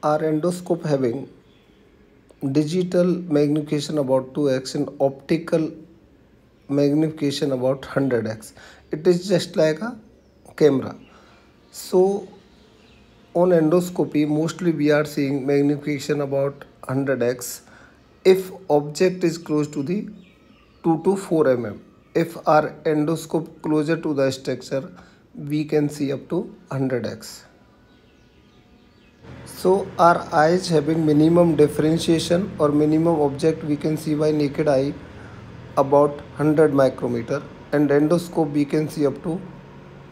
Our endoscope having digital magnification about 2x and optical magnification about 100x. It is just like a camera. So on endoscopy, mostly we are seeing magnification about 100x if object is close to the 2 to 4 mm. If our endoscope closer to the structure, we can see up to 100x. So our eyes having minimum differentiation or minimum object we can see by naked eye about 100 micrometer, and endoscope we can see up to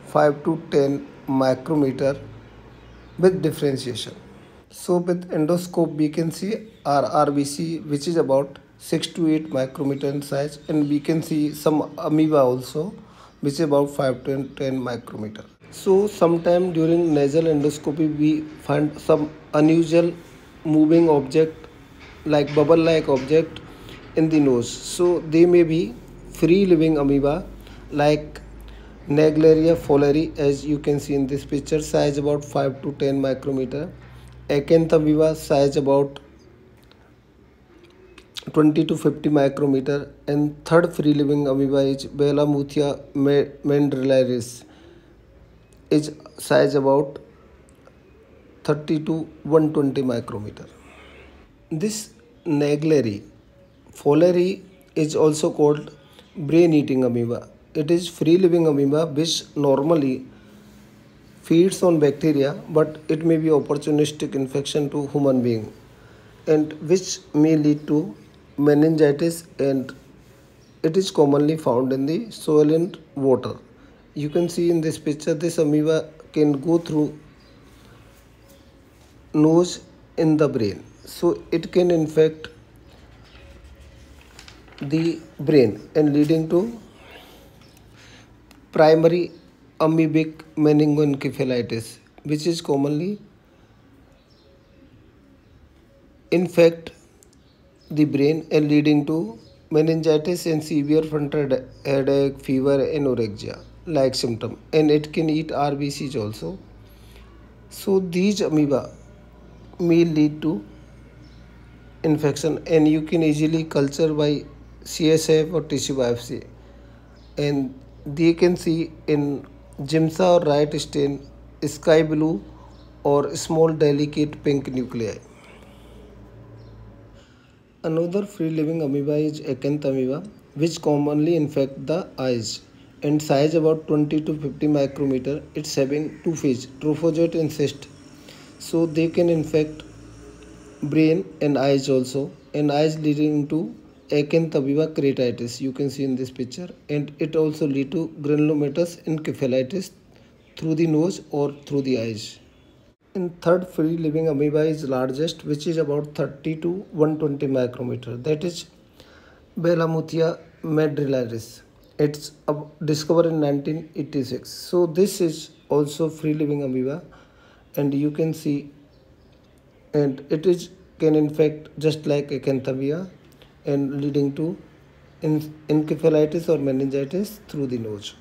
5 to 10 micrometer with differentiation. So with endoscope we can see our RBC which is about 6 to 8 micrometer in size, and we can see some amoeba also which is about 5 to 10 micrometer. So sometime during nasal endoscopy we find some unusual moving object like bubble like object in the nose. So they may be free living amoeba like Naegleria fowleri, as you can see in this picture, size about 5 to 10 micrometer. Acanthamoeba size about 20 to 50 micrometer, and third free living amoeba is Balamuthia mandrillaris, is size about 30 to 120 micrometer. This Naegleri fowleri is also called brain eating amoeba. It is free living amoeba which normally feeds on bacteria, but it may be opportunistic infection to human being, and which may lead to meningitis, and it is commonly found in the soil and water. You can see in this picture this amoeba can go through nose in the brain, so it can infect the brain and leading to primary amoebic meningoencephalitis, which is commonly infect the brain and leading to meningitis and severe frontal headache, fever, anorexia like symptom, and it can eat RBCs also. So these amoeba may lead to infection, and you can easily culture by CSF or tissue biopsy, and they can see in Giemsa or Wright stain sky blue or small delicate pink nuclei. Another free living amoeba is Acanthamoeba, which commonly infect the eyes and size about 20 to 50 micrometer. It's having two phase, trophozoite and cyst. So they can infect brain and eyes also, and eyes leading to Acanthamoeba keratitis. You can see in this picture, and it also lead to granulomatous encephalitis through the nose or through the eyes. And third free living amoeba is largest, which is about 30 to 120 micrometer. That is Balamuthia mandrillaris. It's discovered in 1986. So this is also free living amoeba, and you can see, and it is can infect just like Acanthamoeba and leading to encephalitis or meningitis through the nose.